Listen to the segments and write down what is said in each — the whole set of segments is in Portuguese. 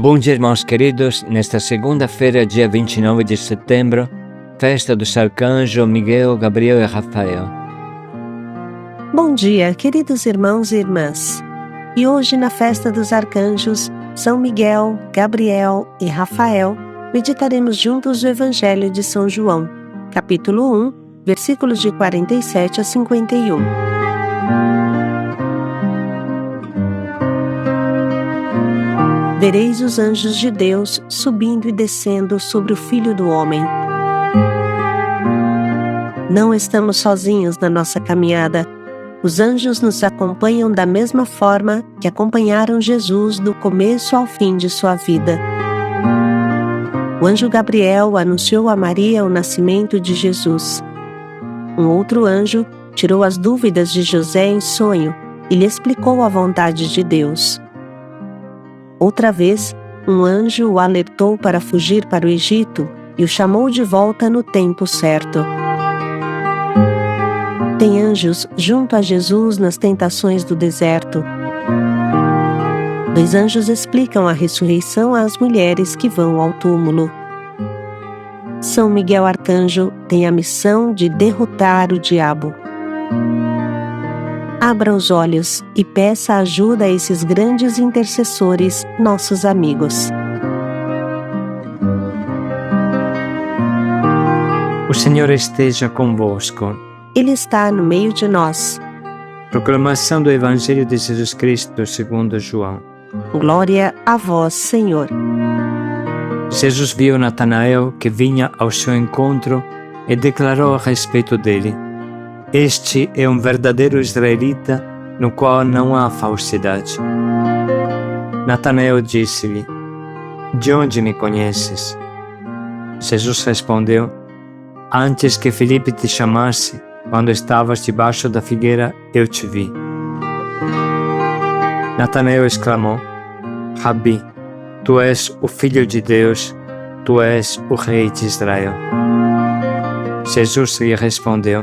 Bom dia, irmãos queridos. Nesta segunda-feira, dia 29 de setembro, festa dos arcanjos Miguel, Gabriel e Rafael. Bom dia, queridos irmãos e irmãs. E hoje, na festa dos arcanjos, São Miguel, Gabriel e Rafael, meditaremos juntos o Evangelho de São João, capítulo 1, versículos de 47 a 51. Vereis os anjos de Deus subindo e descendo sobre o Filho do Homem. Não estamos sozinhos na nossa caminhada. Os anjos nos acompanham da mesma forma que acompanharam Jesus do começo ao fim de sua vida. O anjo Gabriel anunciou a Maria o nascimento de Jesus. Um outro anjo tirou as dúvidas de José em sonho e lhe explicou a vontade de Deus. Outra vez, um anjo o alertou para fugir para o Egito e o chamou de volta no tempo certo. Tem anjos junto a Jesus nas tentações do deserto. 2 anjos explicam a ressurreição às mulheres que vão ao túmulo. São Miguel Arcanjo tem a missão de derrotar o diabo. Abra os olhos e peça ajuda a esses grandes intercessores, nossos amigos. O Senhor esteja convosco. Ele está no meio de nós. Proclamação do Evangelho de Jesus Cristo segundo João. Glória a vós, Senhor. Jesus viu Natanael que vinha ao seu encontro e declarou a respeito dele: Este é um verdadeiro israelita, no qual não há falsidade. Natanael disse-lhe: De onde me conheces? Jesus respondeu: Antes que Filipe te chamasse, quando estavas debaixo da figueira, eu te vi. Natanael exclamou: Rabi, tu és o Filho de Deus, tu és o Rei de Israel. Jesus lhe respondeu: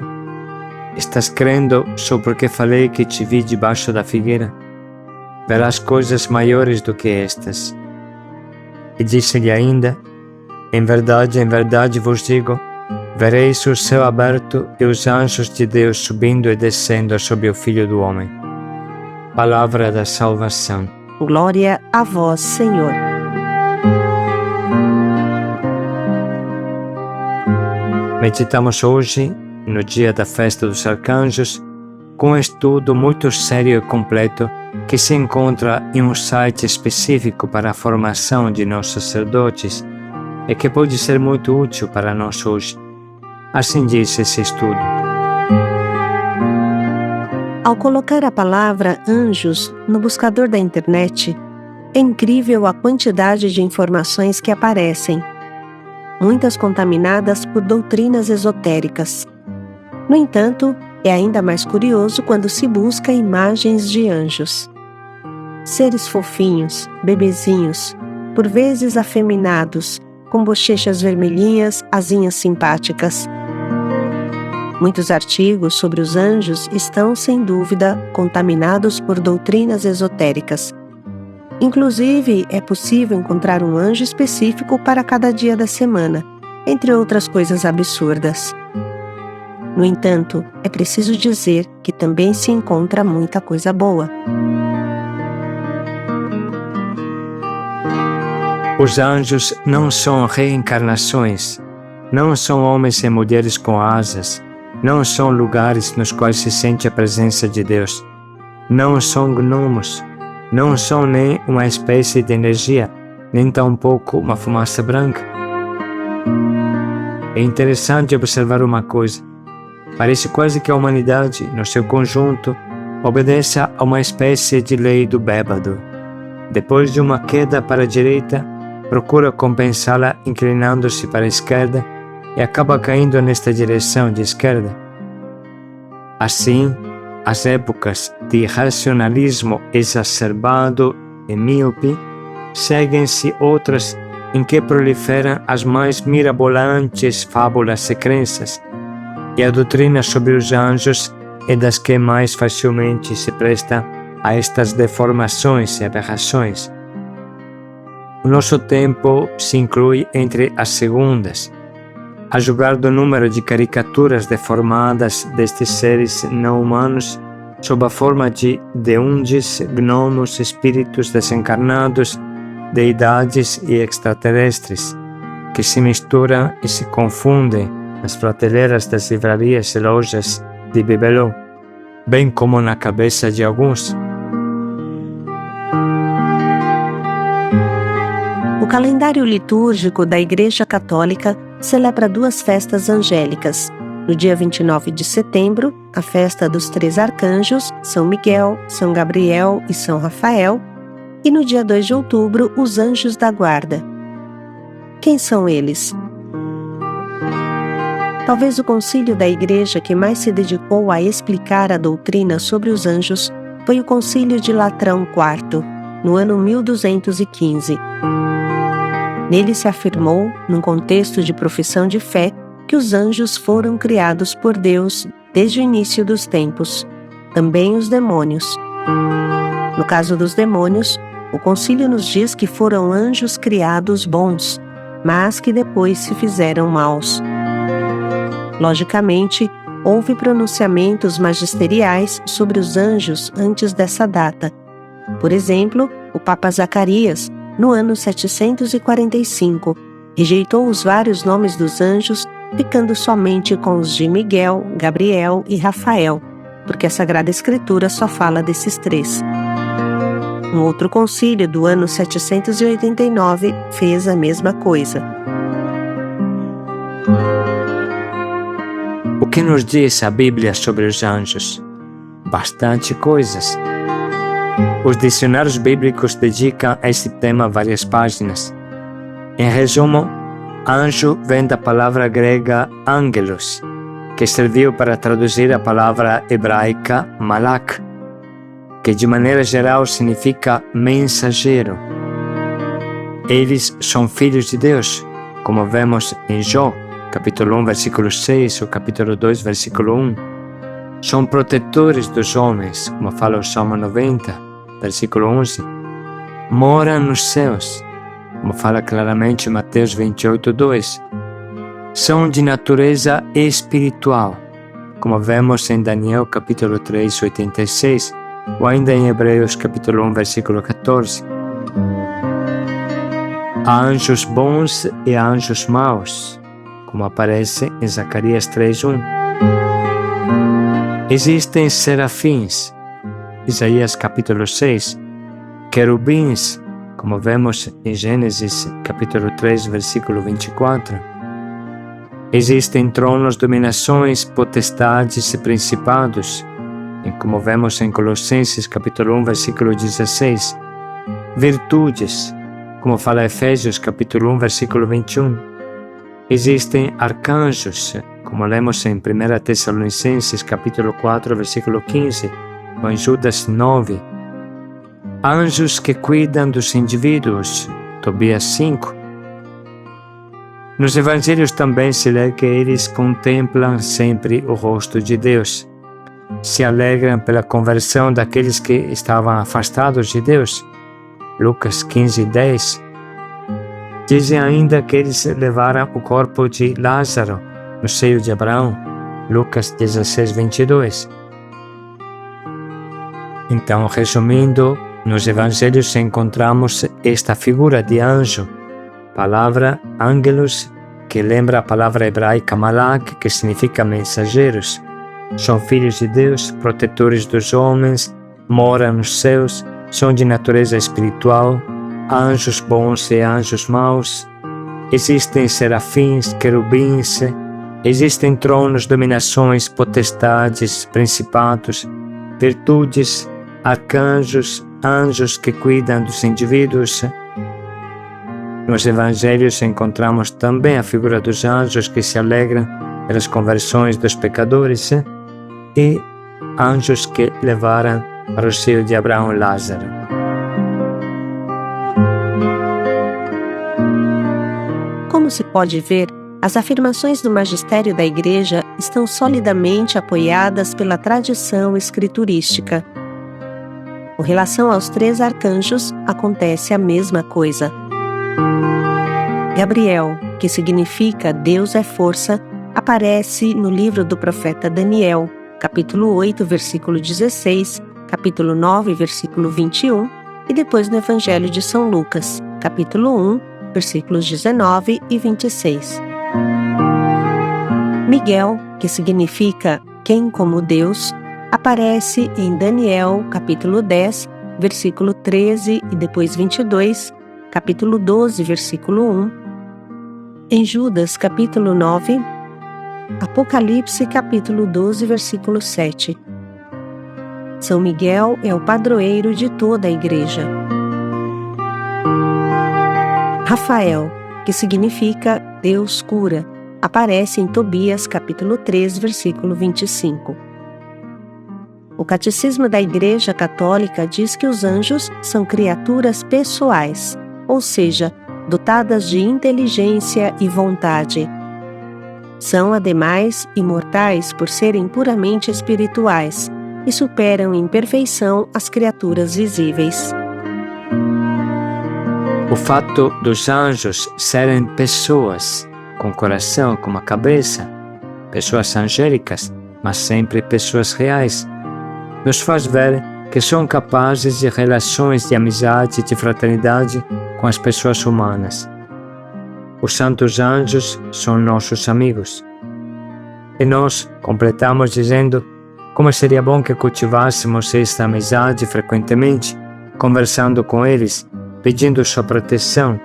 Estás crendo só porque falei que te vi debaixo da figueira? Verás coisas maiores do que estas. E disse-lhe ainda: em verdade vos digo, vereis o céu aberto e os anjos de Deus subindo e descendo sobre o Filho do Homem. Palavra da salvação. Glória a vós, Senhor. Meditamos hoje, no dia da festa dos arcanjos, com um estudo muito sério e completo que se encontra em um site específico para a formação de nossos sacerdotes e que pode ser muito útil para nós hoje. Assim diz esse estudo. Ao colocar a palavra anjos no buscador da internet, é incrível a quantidade de informações que aparecem, muitas contaminadas por doutrinas esotéricas. No entanto, é ainda mais curioso quando se busca imagens de anjos. Seres fofinhos, bebezinhos, por vezes afeminados, com bochechas vermelhinhas, asinhas simpáticas. Muitos artigos sobre os anjos estão, sem dúvida, contaminados por doutrinas esotéricas. Inclusive, é possível encontrar um anjo específico para cada dia da semana, entre outras coisas absurdas. No entanto, é preciso dizer que também se encontra muita coisa boa. Os anjos não são reencarnações, não são homens e mulheres com asas, não são lugares nos quais se sente a presença de Deus, não são gnomos, não são nem uma espécie de energia, nem tampouco uma fumaça branca. É interessante observar uma coisa. Parece quase que a humanidade, no seu conjunto, obedece a uma espécie de lei do bêbado. Depois de uma queda para a direita, procura compensá-la inclinando-se para a esquerda e acaba caindo nesta direção de esquerda. Assim, as épocas de racionalismo exacerbado e míope seguem-se outras em que proliferam as mais mirabolantes fábulas e crenças, e a doutrina sobre os anjos é das que mais facilmente se presta a estas deformações e aberrações. o nosso tempo se inclui entre as segundas, a julgar do número de caricaturas deformadas destes seres não humanos sob a forma de deundes, gnomos, espíritos desencarnados, deidades e extraterrestres, que se misturam e se confundem nas prateleiras das livrarias e lojas de bibelô, bem como na cabeça de alguns. O calendário litúrgico da Igreja Católica celebra duas festas angélicas. No dia 29 de setembro, a festa dos três arcanjos, São Miguel, São Gabriel e São Rafael, e no dia 2 de outubro, os anjos da guarda. Quem são eles? Talvez o concílio da Igreja que mais se dedicou a explicar a doutrina sobre os anjos foi o Concílio de Latrão IV, no ano 1215. Nele se afirmou, num contexto de profissão de fé, que os anjos foram criados por Deus desde o início dos tempos, também os demônios. No caso dos demônios, o concílio nos diz que foram anjos criados bons, mas que depois se fizeram maus. Logicamente, houve pronunciamentos magisteriais sobre os anjos antes dessa data. Por exemplo, o Papa Zacarias, no ano 745, rejeitou os vários nomes dos anjos, ficando somente com os de Miguel, Gabriel e Rafael, porque a Sagrada Escritura só fala desses três. Um outro concílio do ano 789 fez a mesma coisa. O que nos diz a Bíblia sobre os anjos? Bastante coisas. Os dicionários bíblicos dedicam a este tema várias páginas. Em resumo, anjo vem da palavra grega angelos, que serviu para traduzir a palavra hebraica malak, que de maneira geral significa mensageiro. Eles são filhos de Deus, como vemos em Jó, capítulo 1, versículo 6, ou capítulo 2, versículo 1. São protetores dos homens, como fala o Salmo 90, versículo 11. Moram nos céus, como fala claramente Mateus 28, 2. São de natureza espiritual, como vemos em Daniel capítulo 3, 86, ou ainda em Hebreus capítulo 1, versículo 14. Há anjos bons e anjos maus, como aparece em Zacarias 3:1. Existem serafins, Isaías capítulo 6, querubins, como vemos em Gênesis capítulo 3, versículo 24. Existem tronos, dominações, potestades e principados, como vemos em Colossenses capítulo 1, versículo 16. Virtudes, como fala Efésios capítulo 1, versículo 21. Existem arcanjos, como lemos em 1 Tessalonicenses capítulo 4, versículo 15, ou em Judas 9. Anjos que cuidam dos indivíduos, Tobias 5. Nos evangelhos também se lê que eles contemplam sempre o rosto de Deus. Se alegram pela conversão daqueles que estavam afastados de Deus. Lucas 15:10. Dizem ainda que eles levaram o corpo de Lázaro no seio de Abraão. Lucas 16:22. Então, resumindo, nos evangelhos encontramos esta figura de anjo, palavra angelos, que lembra a palavra hebraica malak, que significa mensageiros. São filhos de Deus, protetores dos homens, moram nos céus, são de natureza espiritual, anjos bons e anjos maus. Existem serafins, querubins, existem tronos, dominações, potestades, principados, virtudes, arcanjos, anjos que cuidam dos indivíduos. Nos evangelhos encontramos também a figura dos anjos que se alegram pelas conversões dos pecadores e anjos que levaram para o seio de Abraão Lázaro. Como se pode ver, as afirmações do magistério da Igreja estão solidamente apoiadas pela tradição escriturística. Com relação aos três arcanjos, acontece a mesma coisa. Gabriel, que significa Deus é força, aparece no livro do profeta Daniel, capítulo 8, versículo 16, capítulo 9, versículo 21, e depois no Evangelho de São Lucas, capítulo 1, versículos 19 e 26. Miguel, que significa quem como Deus, aparece em Daniel, capítulo 10, versículo 13 e depois 22, capítulo 12, versículo 1, em Judas, capítulo 9, Apocalipse, capítulo 12, versículo 7. São Miguel é o padroeiro de toda a igreja. Rafael, que significa Deus cura, aparece em Tobias, capítulo 3, versículo 25. O Catecismo da Igreja Católica diz que os anjos são criaturas pessoais, ou seja, dotadas de inteligência e vontade. São, ademais, imortais por serem puramente espirituais e superam em perfeição as criaturas visíveis. O fato dos anjos serem pessoas, com coração como a cabeça, pessoas angélicas, mas sempre pessoas reais, nos faz ver que são capazes de relações de amizade e de fraternidade com as pessoas humanas. Os santos anjos são nossos amigos. E nós completamos dizendo como seria bom que cultivássemos esta amizade frequentemente, conversando com eles, pedindo sua proteção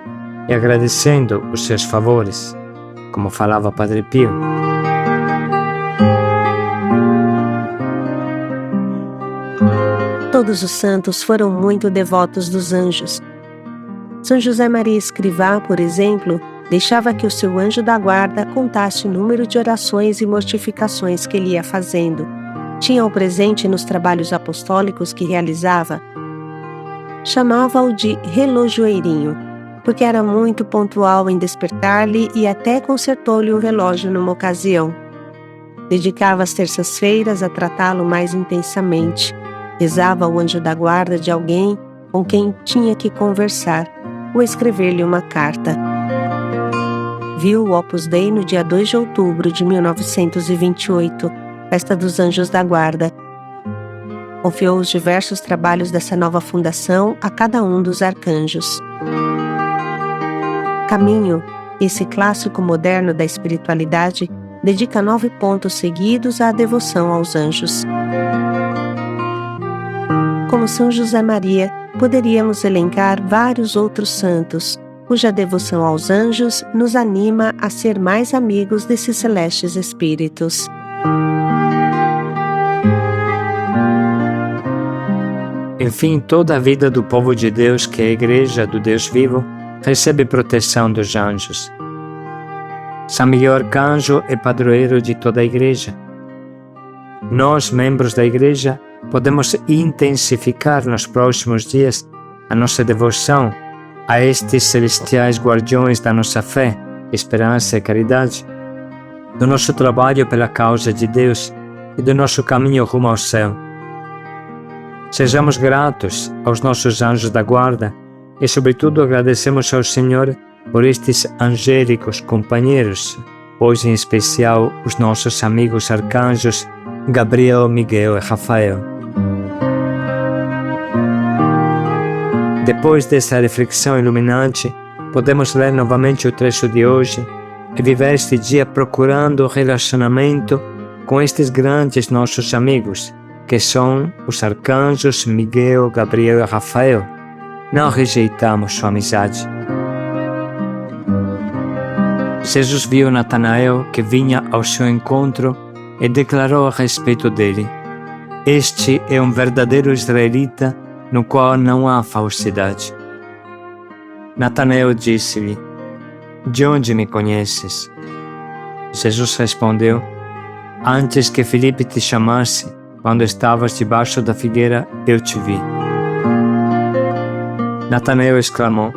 e agradecendo os seus favores, como falava Padre Pio. Todos os santos foram muito devotos dos anjos. São José Maria Escrivá, por exemplo, deixava que o seu anjo da guarda contasse o número de orações e mortificações que ele ia fazendo. Tinha-o presente nos trabalhos apostólicos que realizava. Chamava-o de relojoeirinho, porque era muito pontual em despertar-lhe e até consertou-lhe o relógio numa ocasião. Dedicava as terças-feiras a tratá-lo mais intensamente. Rezava ao anjo da guarda de alguém com quem tinha que conversar, ou escrever-lhe uma carta. Viu o Opus Dei no dia 2 de outubro de 1928, Festa dos Anjos da Guarda. Confiou os diversos trabalhos dessa nova fundação a cada um dos arcanjos. Caminho, esse clássico moderno da espiritualidade, dedica 9 pontos seguidos à devoção aos anjos. Como São José Maria, poderíamos elencar vários outros santos, cuja devoção aos anjos nos anima a ser mais amigos desses celestes espíritos. Enfim, toda a vida do povo de Deus, que é a Igreja do Deus vivo, recebe proteção dos anjos. São Miguel Arcanjo é padroeiro de toda a Igreja. Nós, membros da Igreja, podemos intensificar nos próximos dias a nossa devoção a estes celestiais guardiões da nossa fé, esperança e caridade, do nosso trabalho pela causa de Deus e do nosso caminho rumo ao céu. Sejamos gratos aos nossos anjos da guarda e, sobretudo, agradecemos ao Senhor por estes angélicos companheiros, hoje em especial os nossos amigos arcanjos Gabriel, Miguel e Rafael. Depois dessa reflexão iluminante, podemos ler novamente o trecho de hoje e viver este dia procurando relacionamento com estes grandes nossos amigos, que são os arcanjos Miguel, Gabriel e Rafael. Não rejeitamos sua amizade. Jesus viu Natanael que vinha ao seu encontro e declarou a respeito dele: "Este é um verdadeiro israelita, no qual não há falsidade." Natanael disse-lhe: "De onde me conheces?" Jesus respondeu: "Antes que Filipe te chamasse, quando estavas debaixo da figueira, eu te vi." Natanael exclamou: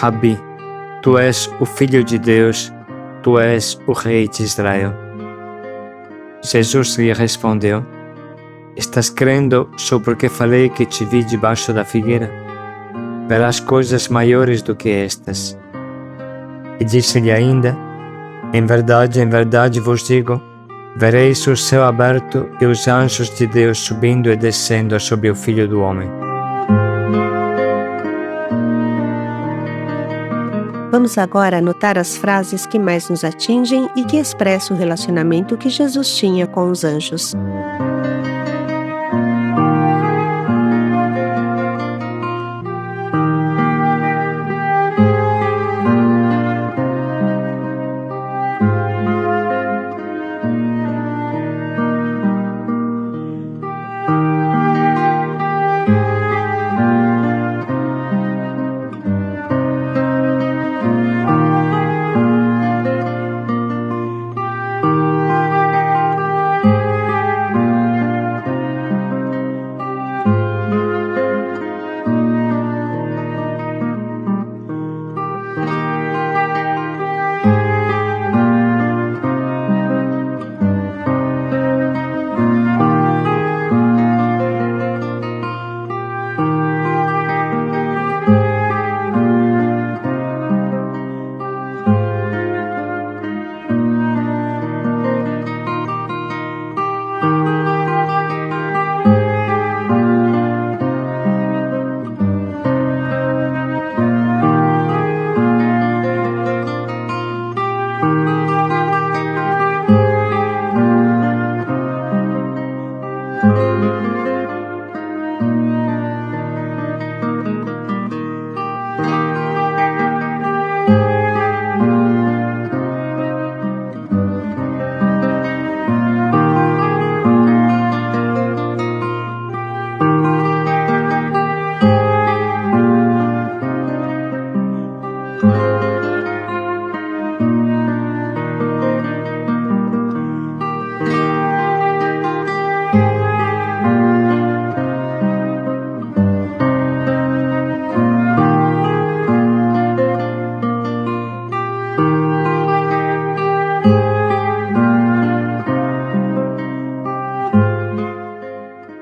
"Rabi, tu és o Filho de Deus, tu és o Rei de Israel." Jesus lhe respondeu: "Estás crendo só porque falei que te vi debaixo da figueira? verás coisas maiores do que estas. E disse-lhe ainda: em verdade vos digo, vereis o céu aberto e os anjos de Deus subindo e descendo sobre o Filho do Homem. Vamos agora anotar as frases que mais nos atingem e que expressam o relacionamento que Jesus tinha com os anjos.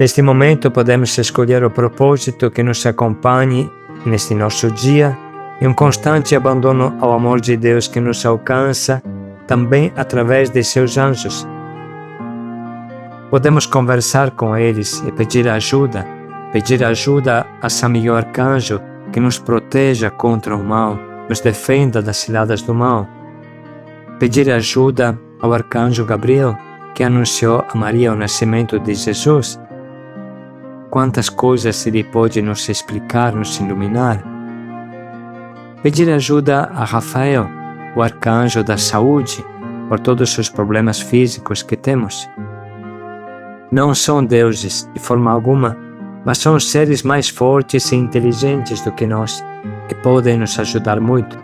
Neste momento podemos escolher o propósito que nos acompanhe neste nosso dia e um constante abandono ao amor de Deus que nos alcança também através de seus anjos. Podemos conversar com eles e pedir ajuda a São Miguel Arcanjo que nos proteja contra o mal, nos defenda das ciladas do mal. Pedir ajuda ao Arcanjo Gabriel que anunciou a Maria o nascimento de Jesus. Quantas coisas ele pode nos explicar, nos iluminar. Pedir ajuda a Rafael, o arcanjo da saúde, por todos os problemas físicos que temos. Não são deuses, de forma alguma, mas são seres mais fortes e inteligentes do que nós, que podem nos ajudar muito.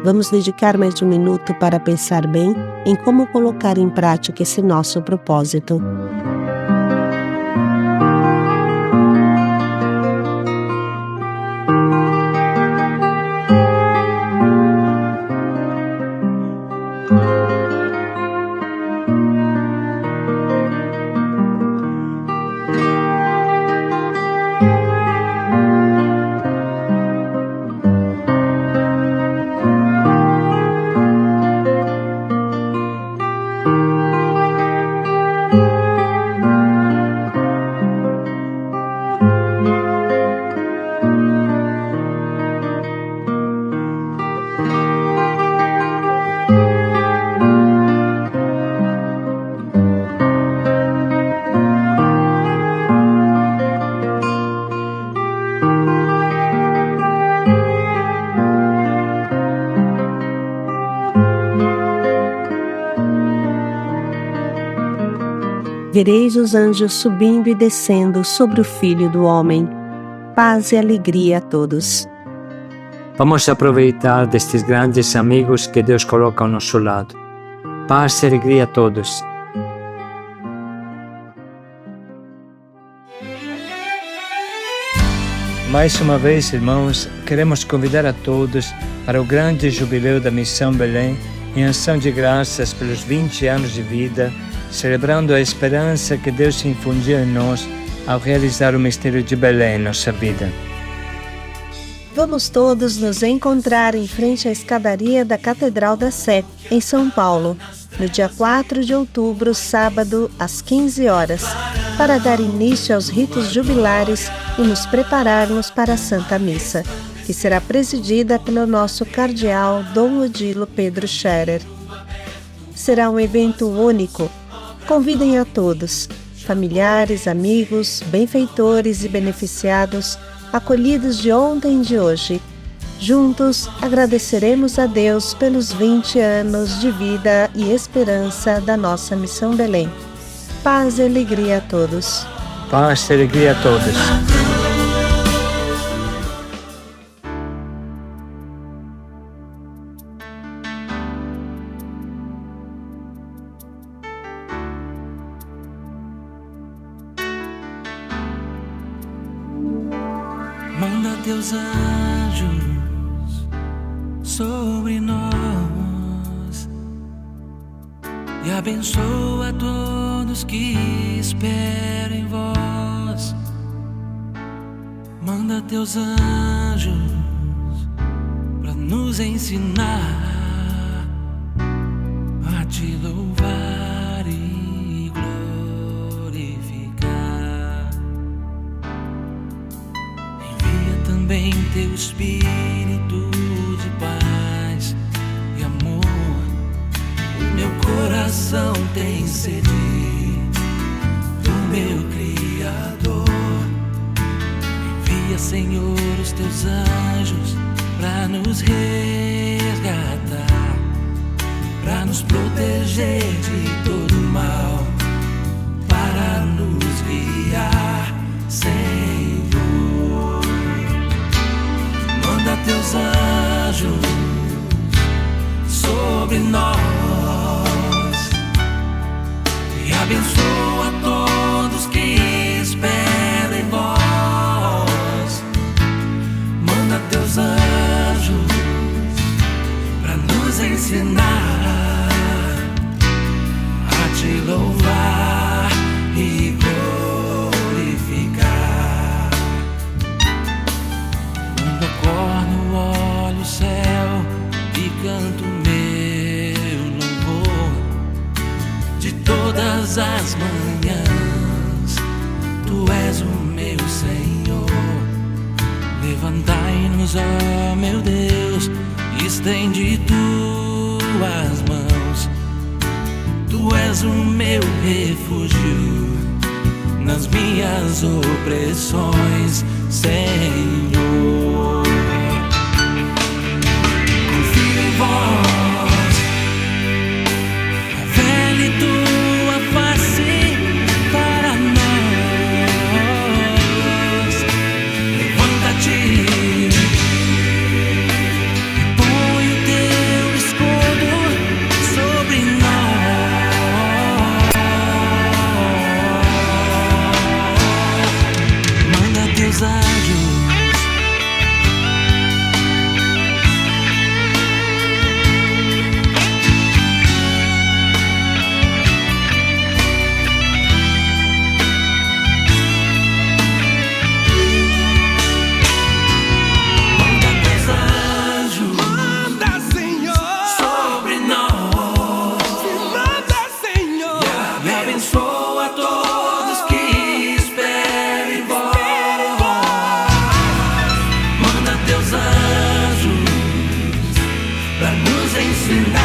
Vamos dedicar mais um minuto para pensar bem em como colocar em prática esse nosso propósito. Vereis os anjos subindo e descendo sobre o Filho do Homem. Paz e alegria a todos. Vamos aproveitar destes grandes amigos que Deus coloca ao nosso lado. Paz e alegria a todos. Mais uma vez, irmãos, queremos convidar a todos para o grande jubileu da Missão Belém, em ação de graças pelos 20 anos de vida, celebrando a esperança que Deus infundiu em nós ao realizar o mistério de Belém em nossa vida. Vamos todos nos encontrar em frente à escadaria da Catedral da Sé, em São Paulo, no dia 4 de outubro, sábado, às 15 horas, para dar início aos ritos jubilares e nos prepararmos para a Santa Missa, que será presidida pelo nosso cardeal Dom Odilo Pedro Scherer. Será um evento único. Convidem a todos, familiares, amigos, benfeitores e beneficiados, acolhidos de ontem e de hoje. Juntos, agradeceremos a Deus pelos 20 anos de vida e esperança da nossa Missão Belém. Paz e alegria a todos. Paz e alegria a todos. Manda teus anjos sobre nós e abençoa todos que esperam em vós. Manda teus anjos para nos ensinar a te louvar e glorificar. Envia também teu Espírito de paz e amor. O meu coração tem sede do meu Criador. Envia, Senhor, os teus anjos para nos resgatar, para nos proteger de todo mal, para nos guiar, Senhor. Manda teus anjos sobre nós e abençoa todos que esperam em vós. Manda teus anjos para nos ensinar a te louvar e glorificar. Quando acordo, olho o céu e canto meu louvor. De todas as manhãs, tu és o meu Senhor. Levantai-nos, ó meu Deus, estende tuas mãos. Tu és o meu refúgio nas minhas opressões, Senhor. Confio em vós, revele tua face para nós. Levanta-te e põe o teu escudo sobre nós. Manda teus anjos sobre nós. E abençoa todos que esperam em vós. Manda teus anjos para nos ensinar